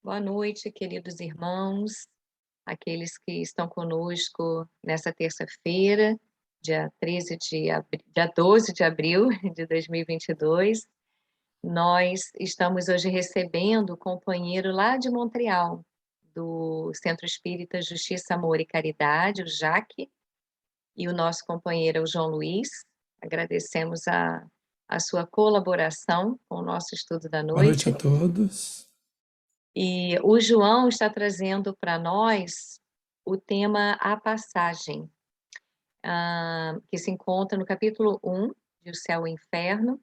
Boa noite, queridos irmãos, aqueles que estão conosco nessa terça-feira, dia 12 de abril de 2022. Nós estamos hoje recebendo o companheiro lá de Montreal, do Centro Espírita Justiça, Amor e Caridade, o Jaque, e o nosso companheiro é o João Luiz. Agradecemos a sua colaboração com o nosso estudo da Boa noite noite. a todos. E o João está trazendo para nós o tema A Passagem, que se encontra no capítulo 1 de O Céu e o Inferno,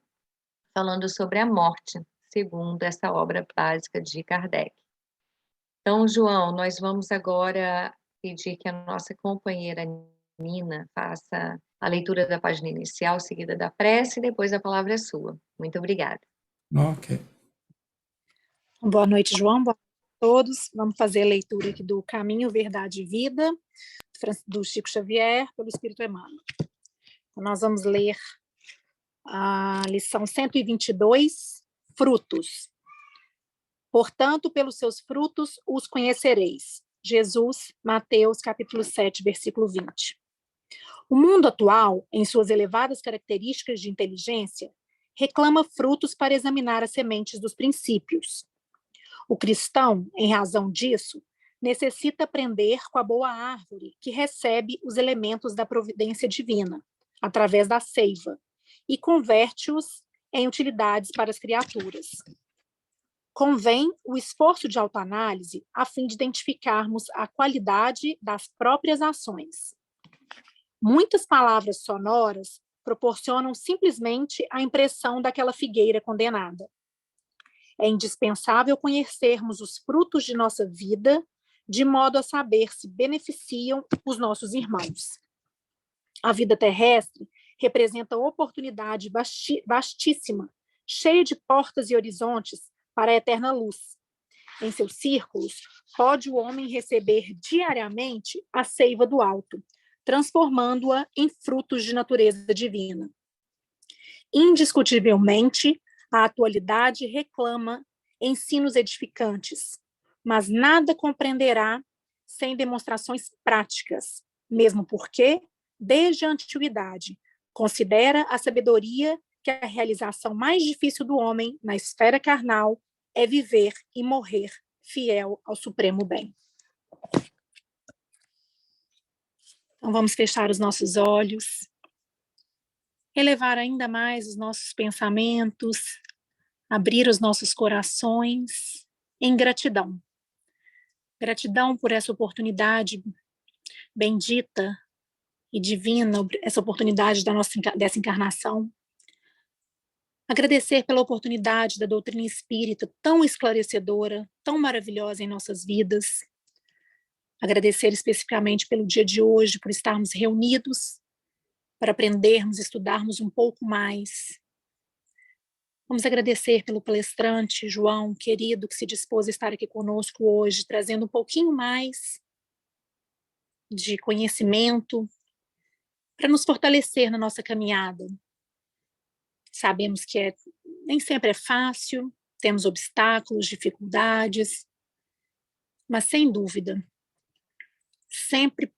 falando sobre a morte, segundo essa obra básica de Kardec. Então, João, nós vamos agora pedir que a nossa companheira Nina faça a leitura da página inicial, seguida da prece, e depois a palavra é sua. Muito obrigada. Ok. Boa noite, João. Boa noite a todos. Vamos fazer a leitura aqui do Caminho, Verdade e Vida, do Chico Xavier, pelo Espírito Emmanuel. Nós vamos ler a lição 122, Frutos. Portanto, pelos seus frutos os conhecereis. Jesus, Mateus, capítulo 7, versículo 20. O mundo atual, em suas elevadas características de inteligência, reclama frutos para examinar as sementes dos princípios. O cristão, em razão disso, necessita aprender com a boa árvore que recebe os elementos da providência divina, através da seiva, e converte-os em utilidades para as criaturas. Convém o esforço de autoanálise a fim de identificarmos a qualidade das próprias ações. Muitas palavras sonoras proporcionam simplesmente a impressão daquela figueira condenada. É indispensável conhecermos os frutos de nossa vida, de modo a saber se beneficiam os nossos irmãos. A vida terrestre representa oportunidade vastíssima, cheia de portas e horizontes para a eterna luz. Em seus círculos, pode o homem receber diariamente a seiva do alto, transformando-a em frutos de natureza divina. Indiscutivelmente, a atualidade reclama ensinos edificantes, mas nada compreenderá sem demonstrações práticas, mesmo porque, desde a antiguidade, considera a sabedoria que a realização mais difícil do homem na esfera carnal é viver e morrer fiel ao supremo bem. Então vamos fechar os nossos olhos, elevar ainda mais os nossos pensamentos, abrir os nossos corações em gratidão. Gratidão por essa oportunidade bendita e divina, essa oportunidade dessa encarnação. Agradecer pela oportunidade da doutrina espírita tão esclarecedora, tão maravilhosa em nossas vidas. Agradecer especificamente pelo dia de hoje, por estarmos reunidos, para aprendermos, estudarmos um pouco mais. Vamos agradecer pelo palestrante, João, querido, que se dispôs a estar aqui conosco hoje, trazendo um pouquinho mais de conhecimento para nos fortalecer na nossa caminhada. Sabemos que nem sempre é fácil, temos obstáculos, dificuldades, mas sem dúvida, sempre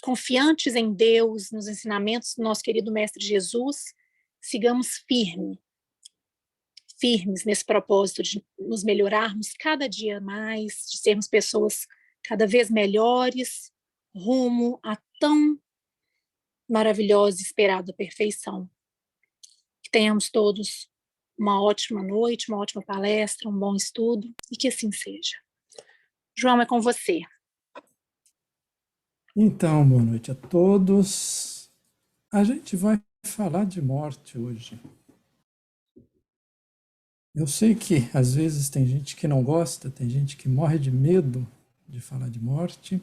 confiantes em Deus, nos ensinamentos do nosso querido Mestre Jesus, sigamos firmes nesse propósito de nos melhorarmos cada dia mais, de sermos pessoas cada vez melhores, rumo a tão maravilhosa e esperada perfeição. Que tenhamos todos uma ótima noite, uma ótima palestra, um bom estudo, e que assim seja. João, é com você. Então, boa noite a todos. A gente vai falar de morte hoje. Eu sei que às vezes tem gente que não gosta, tem gente que morre de medo de falar de morte,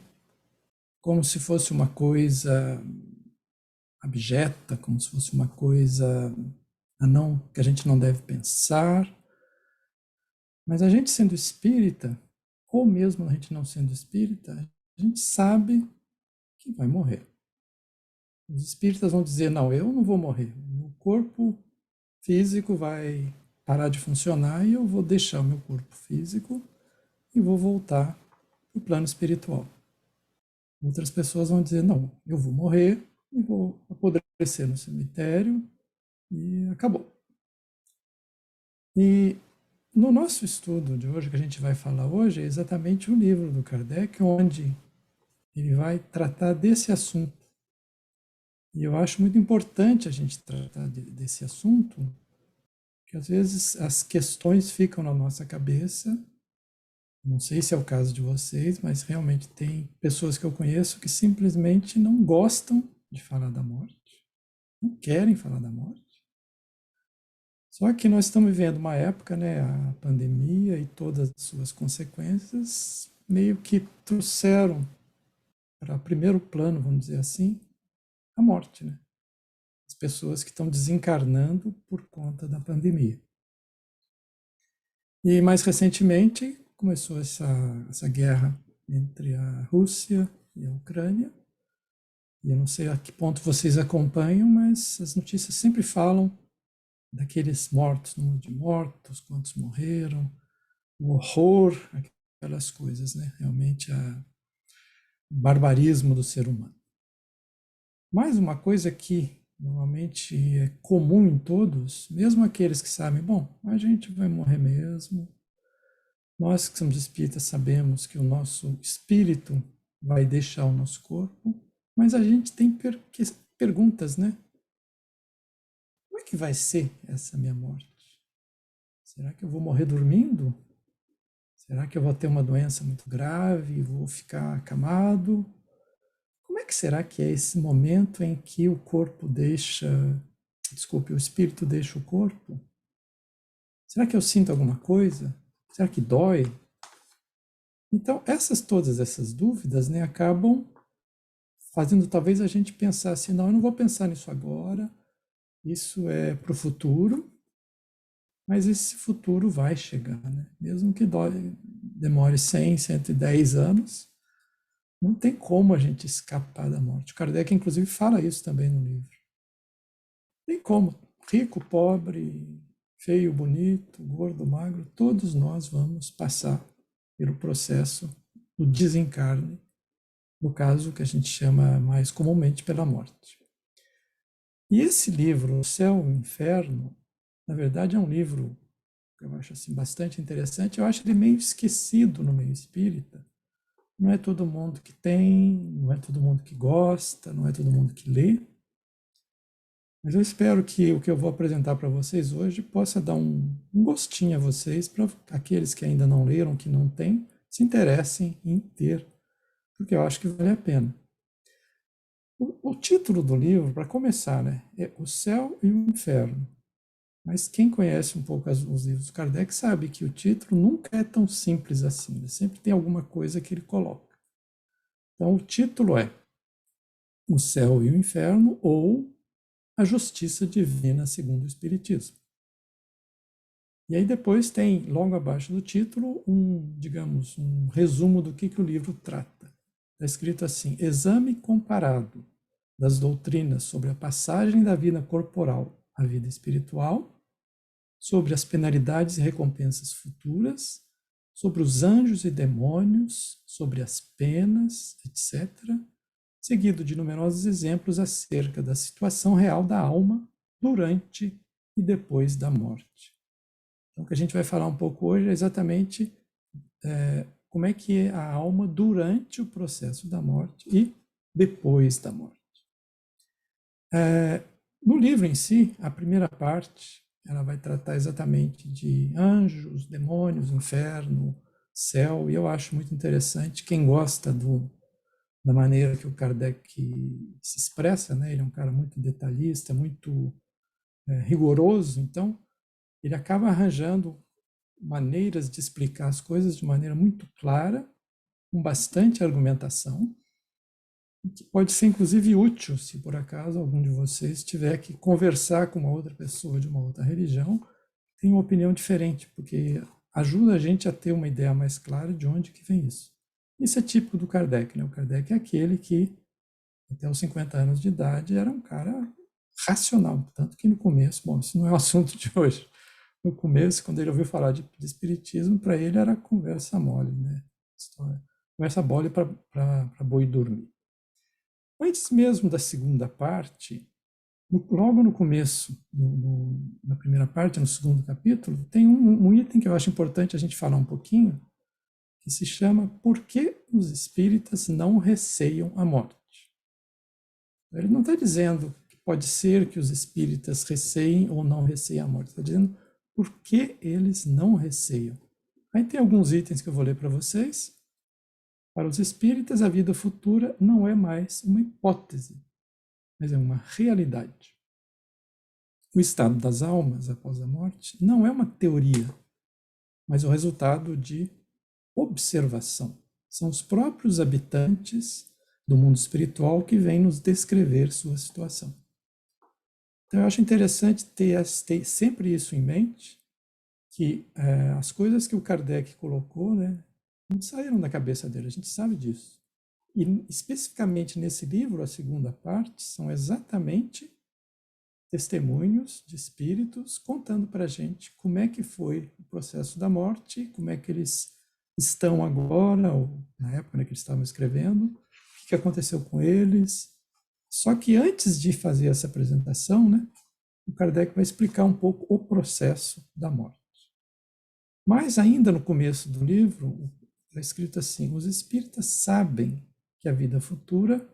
como se fosse uma coisa abjeta, como se fosse uma coisa que a gente não deve pensar. Mas a gente sendo espírita, ou mesmo a gente não sendo espírita, a gente sabe que vai morrer. Os espíritas vão dizer, não, eu não vou morrer. Meu corpo físico vai parar de funcionar e eu vou deixar o meu corpo físico e vou voltar para o plano espiritual. Outras pessoas vão dizer, não, eu vou morrer e vou apodrecer no cemitério e acabou. E no nosso estudo de hoje, que a gente vai falar hoje, é exatamente o livro do Kardec, onde ele vai tratar desse assunto. E eu acho muito importante a gente tratar desse assunto, porque às vezes as questões ficam na nossa cabeça. Não sei se é o caso de vocês, mas realmente tem pessoas que eu conheço que simplesmente não gostam de falar da morte, não querem falar da morte. Só que nós estamos vivendo uma época, né, a pandemia e todas as suas consequências meio que trouxeram para primeiro plano, vamos dizer assim, a morte, né? As pessoas que estão desencarnando por conta da pandemia. E mais recentemente começou essa guerra entre a Rússia e a Ucrânia. E eu não sei a que ponto vocês acompanham, mas as notícias sempre falam daqueles mortos, número de mortos, quantos morreram, o horror, aquelas coisas, né? Realmente o barbarismo do ser humano. Mais uma coisa que normalmente é comum em todos, mesmo aqueles que sabem, bom, a gente vai morrer mesmo. Nós que somos espíritas sabemos que o nosso espírito vai deixar o nosso corpo, mas a gente tem perguntas, né? Como é que vai ser essa minha morte? Será que eu vou morrer dormindo? Será que eu vou ter uma doença muito grave e vou ficar acamado? Como é que será que é esse momento em que o corpo deixa, o espírito deixa o corpo? Será que eu sinto alguma coisa? Será que dói? Então, todas essas dúvidas, né, acabam fazendo talvez a gente pensar assim, não, eu não vou pensar nisso agora, isso é para o futuro, mas esse futuro vai chegar, né? Mesmo que demore 100, 110 anos, não tem como a gente escapar da morte. O Kardec, inclusive, fala isso também no livro. Tem como, rico, pobre, feio, bonito, gordo, magro, todos nós vamos passar pelo processo do desencarne, no caso que a gente chama mais comumente pela morte. E esse livro, O Céu e o Inferno, na verdade é um livro que eu acho assim, bastante interessante. Eu acho ele meio esquecido no meio espírita. Não é todo mundo que tem, não é todo mundo que gosta, não é todo mundo que lê. Mas eu espero que o que eu vou apresentar para vocês hoje possa dar um gostinho a vocês, para aqueles que ainda não leram, que não têm, se interessem em ter, porque eu acho que vale a pena. O título do livro, para começar, né, é O Céu e o Inferno. Mas quem conhece um pouco os livros do Kardec sabe que o título nunca é tão simples assim, né? Sempre tem alguma coisa que ele coloca. Então, o título é O Céu e o Inferno, ou A Justiça Divina segundo o Espiritismo. E aí depois tem, logo abaixo do título, digamos, um resumo do que o livro trata. Está escrito assim: Exame comparado das doutrinas sobre a passagem da vida corporal à vida espiritual, sobre as penalidades e recompensas futuras, sobre os anjos e demônios, sobre as penas, etc., seguido de numerosos exemplos acerca da situação real da alma durante e depois da morte. Então, o que a gente vai falar um pouco hoje é exatamente como é que é a alma durante o processo da morte e depois da morte. No livro em si, a primeira parte, ela vai tratar exatamente de anjos, demônios, inferno, céu, e eu acho muito interessante. Quem gosta da maneira que o Kardec se expressa, né? Ele é um cara muito detalhista, muito rigoroso, então ele acaba arranjando maneiras de explicar as coisas de maneira muito clara, com bastante argumentação, que pode ser inclusive útil se por acaso algum de vocês tiver que conversar com uma outra pessoa de uma outra religião, tem uma opinião diferente, porque ajuda a gente a ter uma ideia mais clara de onde que vem isso. Isso é típico do Kardec, né? O Kardec é aquele que, até os 50 anos de idade, era um cara racional, tanto que no começo, bom, isso não é o assunto de hoje, no começo, quando ele ouviu falar de espiritismo, para ele era conversa mole, né? História. Conversa mole para boi dormir. Antes mesmo da segunda parte, logo no começo, na primeira parte, no segundo capítulo, tem um item que eu acho importante a gente falar um pouquinho, que se chama Por que os espíritas não receiam a morte? Ele não está dizendo que pode ser que os espíritas receiem ou não receiem a morte, está dizendo por que eles não receiam. Aí tem alguns itens que eu vou ler para vocês. Para os espíritas, a vida futura não é mais uma hipótese, mas é uma realidade. O estado das almas após a morte não é uma teoria, mas o resultado de observação. São os próprios habitantes do mundo espiritual que vêm nos descrever sua situação. Então, eu acho interessante ter sempre isso em mente, que as coisas que o Kardec colocou, né, não saíram da cabeça dele, a gente sabe disso. E, especificamente nesse livro, a segunda parte, são exatamente testemunhos de espíritos contando para a gente como é que foi o processo da morte, como é que eles estão agora, ou na época, né, que eles estavam escrevendo, o que aconteceu com eles. Só que antes de fazer essa apresentação, né, o Kardec vai explicar um pouco o processo da morte. Mas ainda no começo do livro, está escrito assim: os espíritas sabem que a vida futura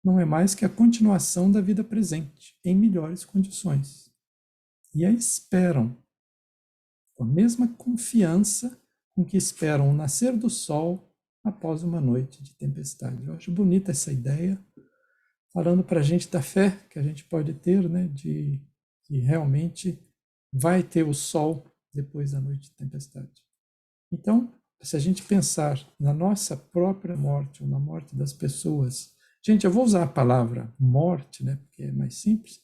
não é mais que a continuação da vida presente, em melhores condições. E a esperam, com a mesma confiança com que esperam o nascer do sol após uma noite de tempestade. Eu acho bonita essa ideia, falando para a gente da fé que a gente pode ter, né, de que realmente vai ter o sol depois da noite de tempestade. Então, se a gente pensar na nossa própria morte ou na morte das pessoas, gente, eu vou usar a palavra morte, né, porque é mais simples,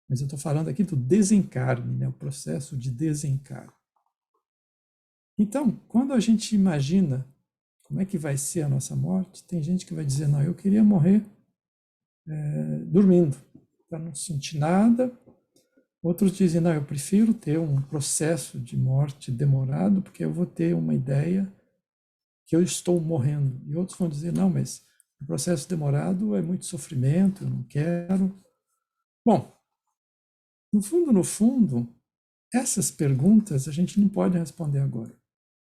mas eu estou falando aqui do desencarne, né, o processo de desencarne. Então, quando a gente imagina como é que vai ser a nossa morte, tem gente que vai dizer, não, eu queria morrer dormindo, para não sentir nada. Outros dizem, não, eu prefiro ter um processo de morte demorado, porque eu vou ter uma ideia que eu estou morrendo. E outros vão dizer, não, mas o processo demorado é muito sofrimento, eu não quero. Bom, no fundo, essas perguntas a gente não pode responder agora.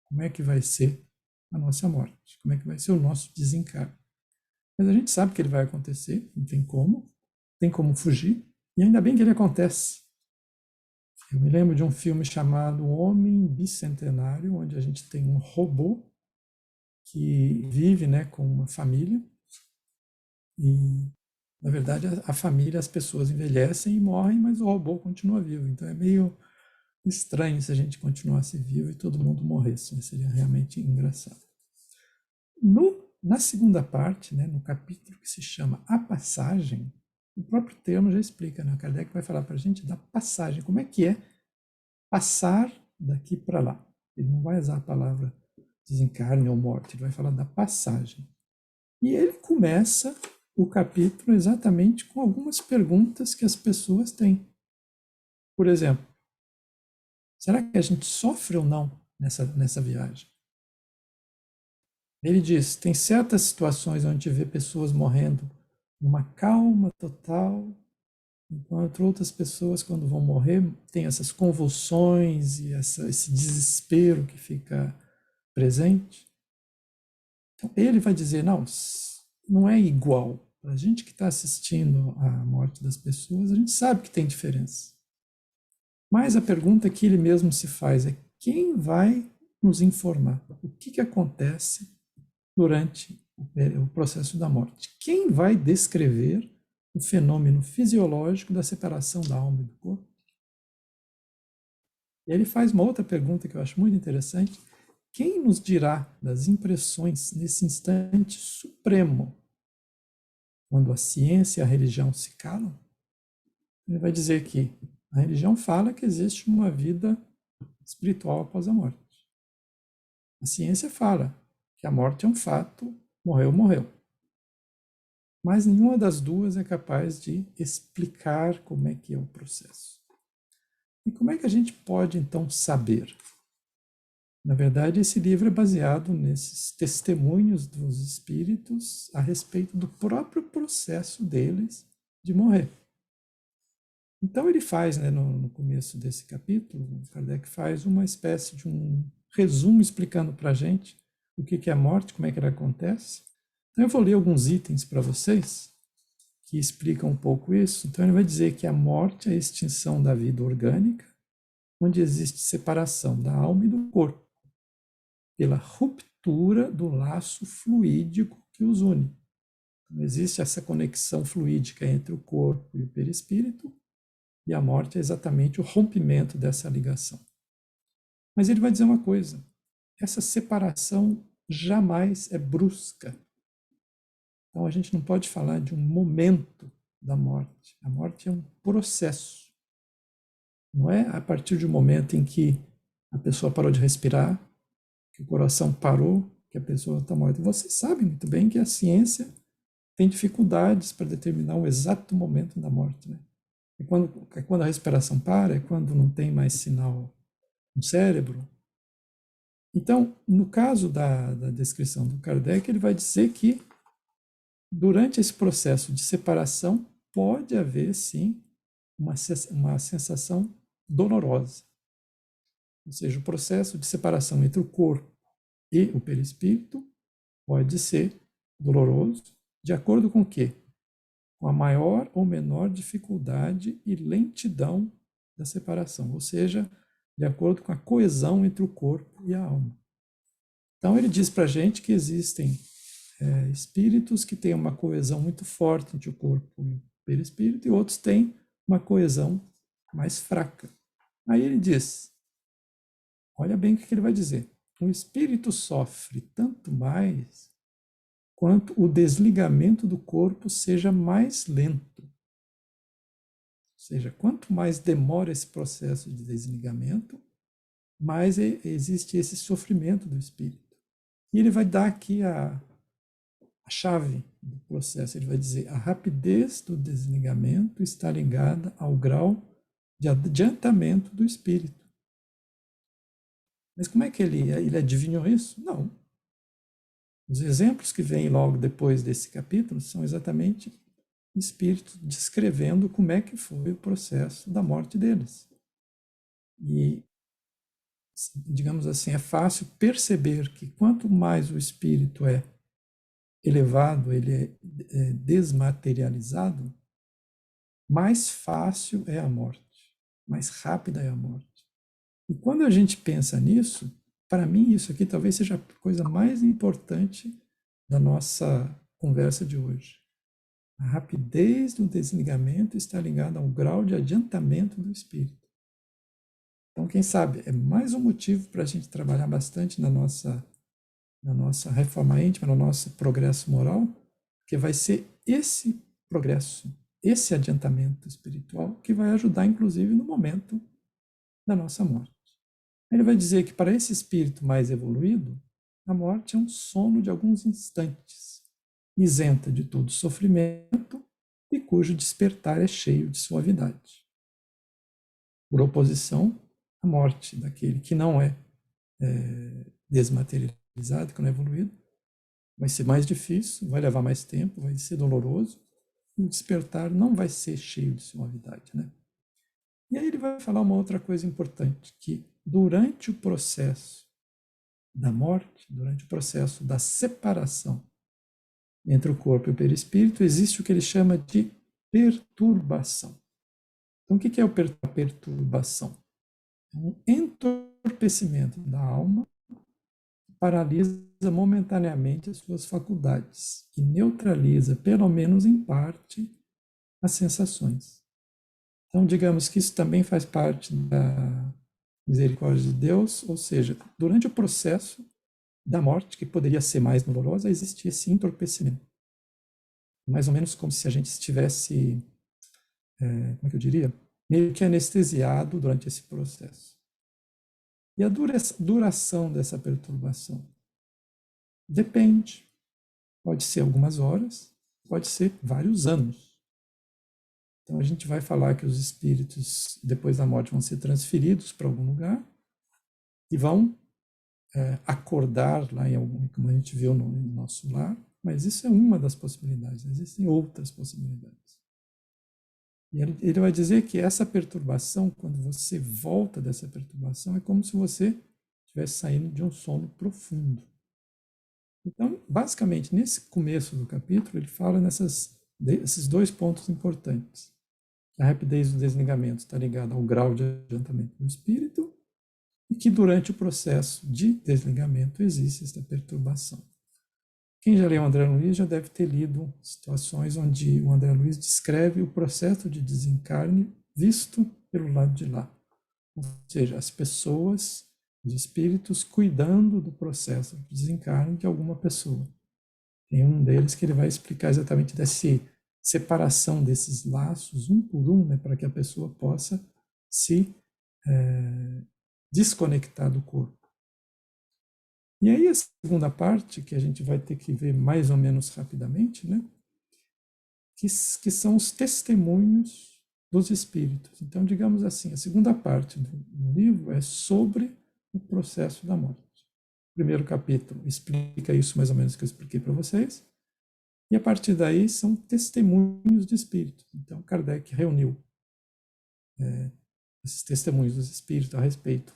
Como é que vai ser a nossa morte? Como é que vai ser o nosso desencarne? Mas a gente sabe que ele vai acontecer, não tem como fugir, e ainda bem que ele acontece. Eu me lembro de um filme chamado Homem Bicentenário, onde a gente tem um robô que vive, né, com uma família, e na verdade a família, as pessoas envelhecem e morrem, mas o robô continua vivo. Então é meio estranho se a gente continuasse vivo e todo mundo morresse, né? Seria realmente engraçado. Na segunda parte, né, no capítulo que se chama A Passagem, o próprio termo já explica, né? Kardec vai falar para a gente da passagem, como é que é passar daqui para lá. Ele não vai usar a palavra desencarne ou morte, ele vai falar da passagem. E ele começa o capítulo exatamente com algumas perguntas que as pessoas têm. Por exemplo, será que a gente sofre ou não nessa viagem? Ele diz, tem certas situações onde vê pessoas morrendo numa calma total, enquanto outras pessoas, quando vão morrer, têm essas convulsões e esse desespero que fica presente. Então, ele vai dizer, não é igual. Para a gente que está assistindo à morte das pessoas, a gente sabe que tem diferença. Mas a pergunta que ele mesmo se faz é, quem vai nos informar? O que acontece durante o processo da morte? Quem vai descrever o fenômeno fisiológico da separação da alma e do corpo? E ele faz uma outra pergunta que eu acho muito interessante. Quem nos dirá das impressões nesse instante supremo, quando a ciência e a religião se calam? Ele vai dizer que a religião fala que existe uma vida espiritual após a morte. A ciência fala que a morte é um fato, morreu, morreu. Mas nenhuma das duas é capaz de explicar como é que é o processo. E como é que a gente pode, então, saber? Na verdade, esse livro é baseado nesses testemunhos dos espíritos a respeito do próprio processo deles de morrer. Então ele faz, né, no começo desse capítulo, Kardec faz uma espécie de um resumo explicando para a gente o que é a morte, como é que ela acontece. Então eu vou ler alguns itens para vocês que explicam um pouco isso. Então ele vai dizer que a morte é a extinção da vida orgânica, onde existe separação da alma e do corpo, pela ruptura do laço fluídico que os une. Então, existe essa conexão fluídica entre o corpo e o perispírito, e a morte é exatamente o rompimento dessa ligação. Mas ele vai dizer uma coisa: essa separação jamais é brusca. Então a gente não pode falar de um momento da morte. A morte é um processo. Não é a partir do momento em que a pessoa parou de respirar, que o coração parou, que a pessoa está morta. Vocês sabem muito bem que a ciência tem dificuldades para determinar o exato momento da morte, né? É quando a respiração para, é quando não tem mais sinal no cérebro. Então, no caso da descrição do Kardec, ele vai dizer que durante esse processo de separação pode haver, sim, uma sensação dolorosa. Ou seja, o processo de separação entre o corpo e o perispírito pode ser doloroso, de acordo com o quê? Com a maior ou menor dificuldade e lentidão da separação, ou seja, de acordo com a coesão entre o corpo e a alma. Então ele diz para a gente que existem espíritos que têm uma coesão muito forte entre o corpo e o perispírito, e outros têm uma coesão mais fraca. Aí ele diz, olha bem o que ele vai dizer, o espírito sofre tanto mais quanto o desligamento do corpo seja mais lento. Ou seja, quanto mais demora esse processo de desligamento, mais existe esse sofrimento do espírito. E ele vai dar aqui a chave do processo. Ele vai dizer, a rapidez do desligamento está ligada ao grau de adiantamento do espírito. Mas como é que ele adivinhou isso? Não. Os exemplos que vêm logo depois desse capítulo são exatamente espíritos descrevendo como é que foi o processo da morte deles. E, digamos assim, é fácil perceber que quanto mais o espírito é elevado, ele é desmaterializado, mais fácil é a morte, mais rápida é a morte. E quando a gente pensa nisso, para mim isso aqui talvez seja a coisa mais importante da nossa conversa de hoje. A rapidez do desligamento está ligada ao grau de adiantamento do espírito. Então, quem sabe, é mais um motivo para a gente trabalhar bastante na nossa reforma íntima, no nosso progresso moral, que vai ser esse progresso, esse adiantamento espiritual que vai ajudar, inclusive, no momento da nossa morte. Ele vai dizer que para esse espírito mais evoluído, a morte é um sono de alguns instantes, isenta de todo sofrimento e cujo despertar é cheio de suavidade. Por oposição, a morte daquele que não é desmaterializado, que não é evoluído, vai ser mais difícil, vai levar mais tempo, vai ser doloroso, e o despertar não vai ser cheio de suavidade, né? E aí ele vai falar uma outra coisa importante, que durante o processo da morte, durante o processo da separação entre o corpo e o perispírito, existe o que ele chama de perturbação. Então, o que é a perturbação? É um entorpecimento da alma que paralisa momentaneamente as suas faculdades e neutraliza, pelo menos em parte, as sensações. Então, digamos que isso também faz parte da misericórdia de Deus, ou seja, durante o processo da morte, que poderia ser mais dolorosa, existia esse entorpecimento. Mais ou menos como se a gente estivesse, como é que eu diria? Meio que anestesiado durante esse processo. E a duração dessa perturbação? Depende. Pode ser algumas horas, pode ser vários anos. Então a gente vai falar que os espíritos, depois da morte, vão ser transferidos para algum lugar e vão acordar lá em algum, como a gente viu no nosso lar, mas isso é uma das possibilidades, existem outras possibilidades. E ele vai dizer que essa perturbação, quando você volta dessa perturbação, é como se você estivesse saindo de um sono profundo. Então, basicamente, nesse começo do capítulo, ele fala nesses dois pontos importantes. A rapidez do desligamento está ligada ao grau de adiantamento do espírito e que durante o processo de desligamento existe essa perturbação. Quem já leu o André Luiz já deve ter lido situações onde o André Luiz descreve o processo de desencarne visto pelo lado de lá. Ou seja, as pessoas, os espíritos cuidando do processo de desencarne de alguma pessoa. Tem um deles que ele vai explicar exatamente dessa separação desses laços, um por um, né, para que a pessoa possa se desconectar do corpo. E aí a segunda parte, que a gente vai ter que ver mais ou menos rapidamente, né, que são os testemunhos dos espíritos. Então, digamos assim, a segunda parte do livro é sobre o processo da morte. O primeiro capítulo explica isso mais ou menos que eu expliquei para vocês. E a partir daí são testemunhos de espíritos. Então, Kardec reuniu esses testemunhos dos espíritos a respeito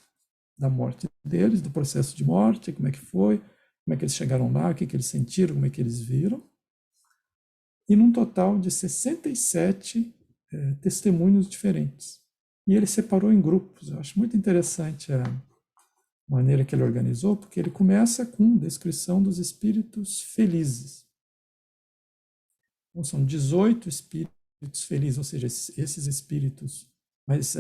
da morte deles, do processo de morte, como é que foi, como é que eles chegaram lá, o que eles sentiram, como é que eles viram. E num total de 67 testemunhos diferentes. E ele separou em grupos. Eu acho muito interessante a maneira que ele organizou, porque ele começa com descrição dos espíritos felizes. Então, são 18 espíritos felizes, ou seja, esses espíritos mais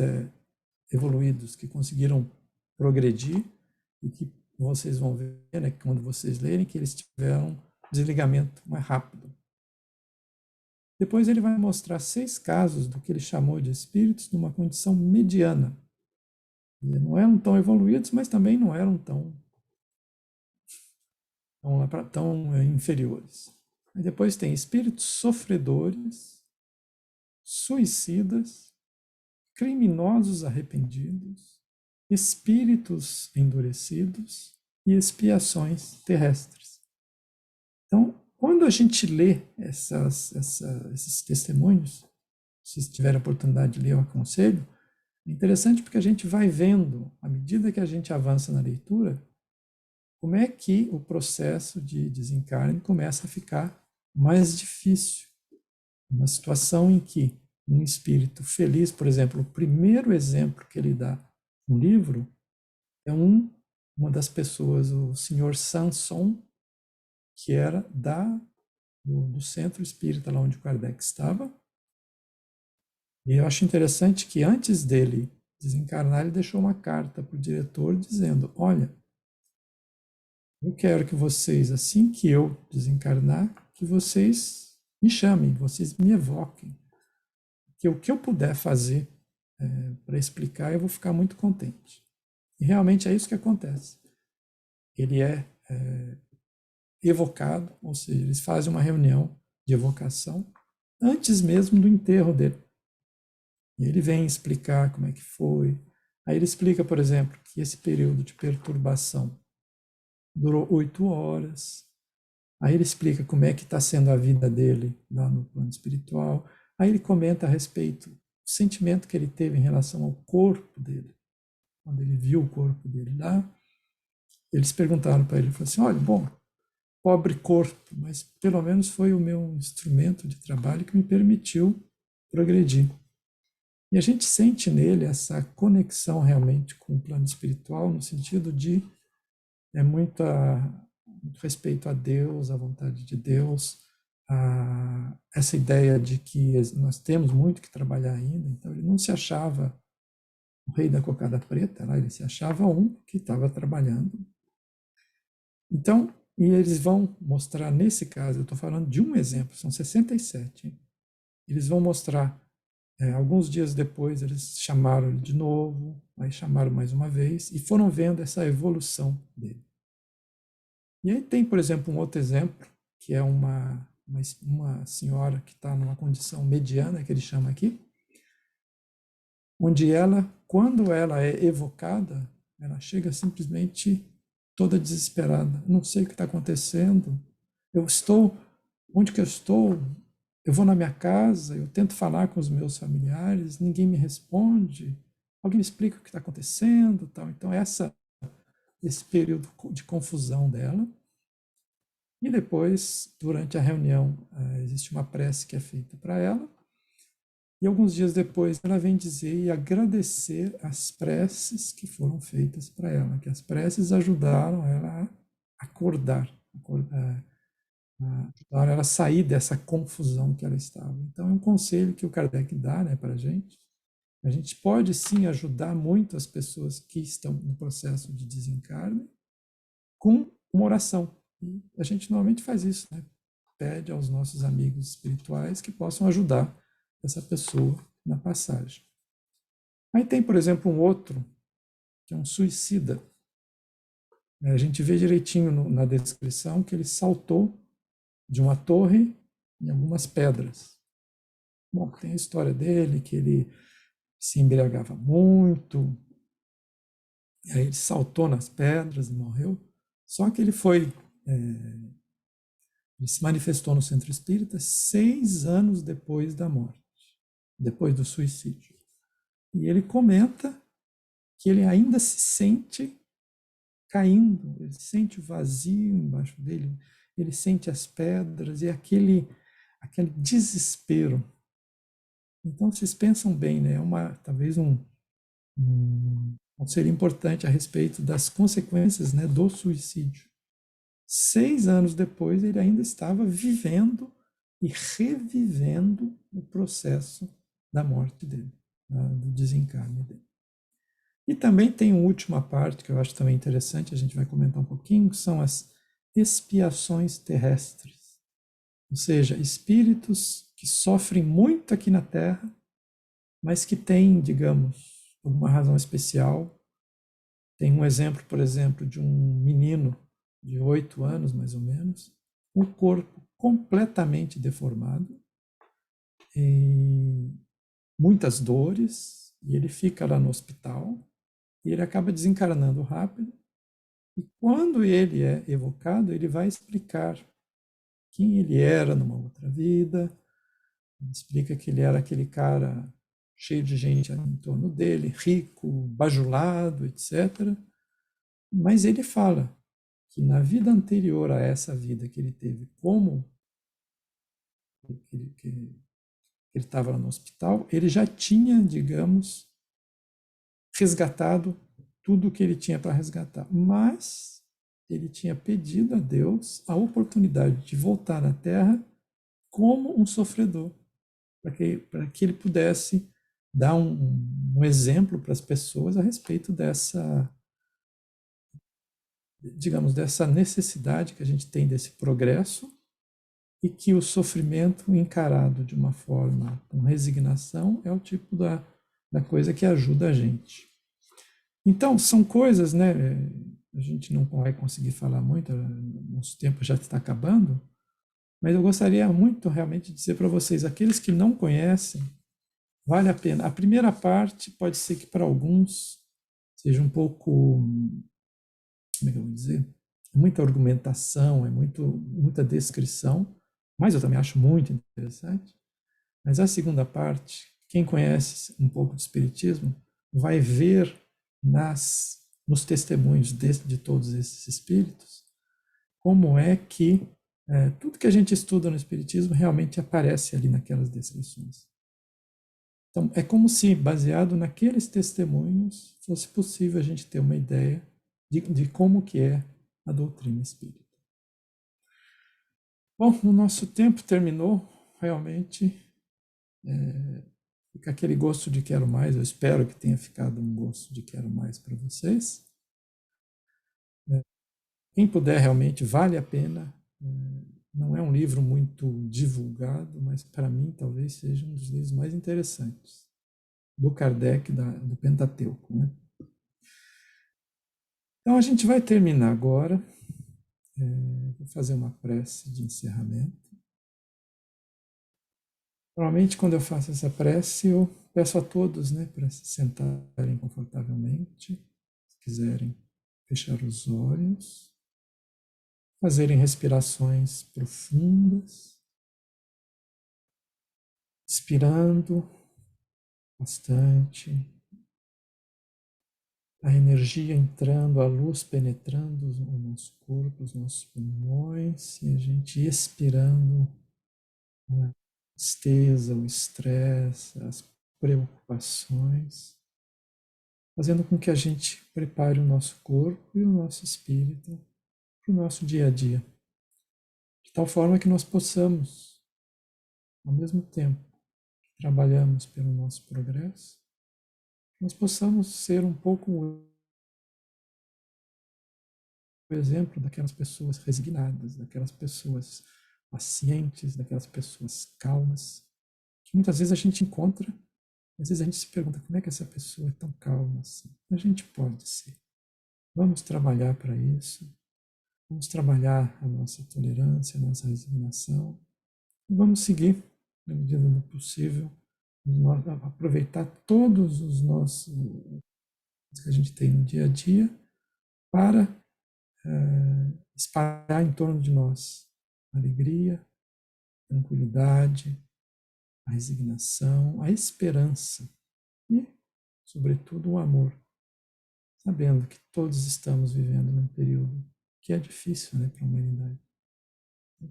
evoluídos que conseguiram progredir e que vocês vão ver, né, quando vocês lerem, que eles tiveram um desligamento mais rápido. Depois ele vai mostrar 6 casos do que ele chamou de espíritos numa condição mediana. Não eram tão evoluídos, mas também não eram tão inferiores. Aí depois tem espíritos sofredores, suicidas, criminosos arrependidos, espíritos endurecidos e expiações terrestres. Então, quando a gente lê esses testemunhos, se tiver a oportunidade de ler, eu aconselho, é interessante porque a gente vai vendo, à medida que a gente avança na leitura, como é que o processo de desencarne começa a ficar mais difícil. Uma situação em que um espírito feliz, por exemplo, o primeiro exemplo que ele dá no livro é uma das pessoas, o senhor Sanson, que era do centro espírita, lá onde o Kardec estava. E eu acho interessante que antes dele desencarnar, ele deixou uma carta para o diretor dizendo: olha, eu quero que vocês, assim que eu desencarnar, que vocês me chamem, vocês me evoquem. Que o que eu puder fazer para explicar, eu vou ficar muito contente. E realmente é isso que acontece. Ele é evocado, ou seja, eles fazem uma reunião de evocação antes mesmo do enterro dele. E ele vem explicar como é que foi. Aí ele explica, por exemplo, que esse período de perturbação durou 8 horas. Aí ele explica como é que está sendo a vida dele lá no plano espiritual. Aí ele comenta a respeito do sentimento que ele teve em relação ao corpo dele. Quando ele viu o corpo dele lá, eles perguntaram para ele, falaram assim, olha, bom, pobre corpo, mas pelo menos foi o meu instrumento de trabalho que me permitiu progredir. E a gente sente nele essa conexão realmente com o plano espiritual, no sentido de muito respeito a Deus, à vontade de Deus, essa ideia de que nós temos muito que trabalhar ainda. Então ele não se achava o rei da cocada preta, lá, ele se achava um que estava trabalhando. Então, e eles vão mostrar nesse caso, eu estou falando de um exemplo, são 67. Hein? Eles vão mostrar, alguns dias depois eles chamaram ele de novo, aí chamaram mais uma vez, e foram vendo essa evolução dele. E aí tem, por exemplo, um outro exemplo, que é uma uma senhora que está numa condição mediana, que ele chama aqui, onde ela, quando ela é evocada, ela chega simplesmente toda desesperada. Não sei o que está acontecendo. Onde que eu estou? Eu vou na minha casa, eu tento falar com os meus familiares, ninguém me responde. Alguém me explica o que está acontecendo, tal. Então esse período de confusão dela. E depois, durante a reunião, existe uma prece que é feita para ela. E alguns dias depois, ela vem dizer e agradecer as preces que foram feitas para ela, que as preces ajudaram ela a ajudaram ela a sair dessa confusão que ela estava. Então, é um conselho que o Kardec dá, né, para a gente. A gente pode, sim, ajudar muito as pessoas que estão no processo de desencarne com uma oração. E a gente normalmente faz isso, né? Pede aos nossos amigos espirituais que possam ajudar essa pessoa na passagem. Aí tem, por exemplo, um outro, que é um suicida. A gente vê direitinho na descrição que ele saltou de uma torre em algumas pedras. Bom, tem a história dele, que ele se embriagava muito, e aí ele saltou nas pedras e morreu. Só que ele se manifestou no centro espírita 6 anos depois da morte, depois do suicídio. E ele comenta que ele ainda se sente caindo, ele sente o vazio embaixo dele, ele sente as pedras e aquele desespero. Então, vocês pensam bem, né? Talvez um conselho importante a respeito das consequências, né, do suicídio. 6 anos depois, ele ainda estava vivendo e revivendo o processo da morte dele, do desencarne dele. E também tem uma última parte que eu acho também interessante, a gente vai comentar um pouquinho, que são as expiações terrestres. Ou seja, espíritos que sofrem muito aqui na Terra, mas que têm, digamos, alguma razão especial. Tem um exemplo, por exemplo, de um menino de 8 anos, mais ou menos, o corpo completamente deformado, e muitas dores, e ele fica lá no hospital, e ele acaba desencarnando rápido, e quando ele é evocado, ele vai explicar quem ele era numa outra vida, explica que ele era aquele cara cheio de gente em torno dele, rico, bajulado, etc. Mas ele fala que na vida anterior a essa vida que ele teve, como que ele estava no hospital, ele já tinha, digamos, resgatado tudo o que ele tinha para resgatar. Mas ele tinha pedido a Deus a oportunidade de voltar à Terra como um sofredor, para que ele pudesse dar um exemplo para as pessoas a respeito dessa, digamos, dessa necessidade que a gente tem desse progresso e que o sofrimento encarado de uma forma com resignação é o tipo da coisa que ajuda a gente. Então, são coisas, né? A gente não vai conseguir falar muito, nosso tempo já está acabando, mas eu gostaria muito realmente de dizer para vocês, aqueles que não conhecem, vale a pena. A primeira parte pode ser que para alguns seja um pouco, como é que eu vou dizer? Muita argumentação, muita descrição, mas eu também acho muito interessante. Mas a segunda parte, quem conhece um pouco de espiritismo, vai ver nos testemunhos de todos esses espíritos como é que tudo que a gente estuda no espiritismo realmente aparece ali naquelas descrições. Então, é como se, baseado naqueles testemunhos, fosse possível a gente ter uma ideia de como que é a doutrina espírita. Bom, o nosso tempo terminou, realmente fica aquele gosto de quero mais, eu espero que tenha ficado um gosto de quero mais para vocês. Quem puder, realmente vale a pena. Não é um livro muito divulgado, mas para mim talvez seja um dos livros mais interessantes do Kardec, do Pentateuco, né? Então a gente vai terminar agora. Vou fazer uma prece de encerramento. Normalmente, quando eu faço essa prece, eu peço a todos, né, para se sentarem confortavelmente, se quiserem fechar os olhos, fazerem respirações profundas, inspirando bastante, a energia entrando, a luz penetrando o nosso corpo, os nossos pulmões, e a gente expirando a tristeza, o estresse, as preocupações, fazendo com que a gente prepare o nosso corpo e o nosso espírito para o nosso dia a dia, de tal forma que nós possamos, ao mesmo tempo que trabalhamos pelo nosso progresso, nós possamos ser um pouco o exemplo daquelas pessoas resignadas, daquelas pessoas pacientes, daquelas pessoas calmas, que muitas vezes a gente encontra, às vezes a gente se pergunta como é que essa pessoa é tão calma assim. A gente pode ser. Vamos trabalhar para isso, vamos trabalhar a nossa tolerância, a nossa resignação, e vamos seguir, na medida do possível, aproveitar todos os nossos que a gente tem no dia a dia para espalhar em torno de nós a alegria, a tranquilidade, a resignação, a esperança e, sobretudo, o amor, sabendo que todos estamos vivendo num período que é difícil, né, para a humanidade.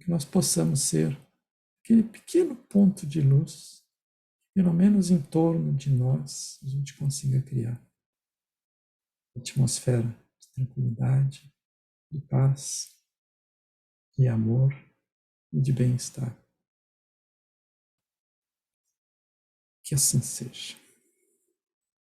Que nós possamos ser aquele pequeno ponto de luz, pelo menos em torno de nós, a gente consiga criar uma atmosfera de tranquilidade, de paz, de amor e de bem-estar. Que assim seja.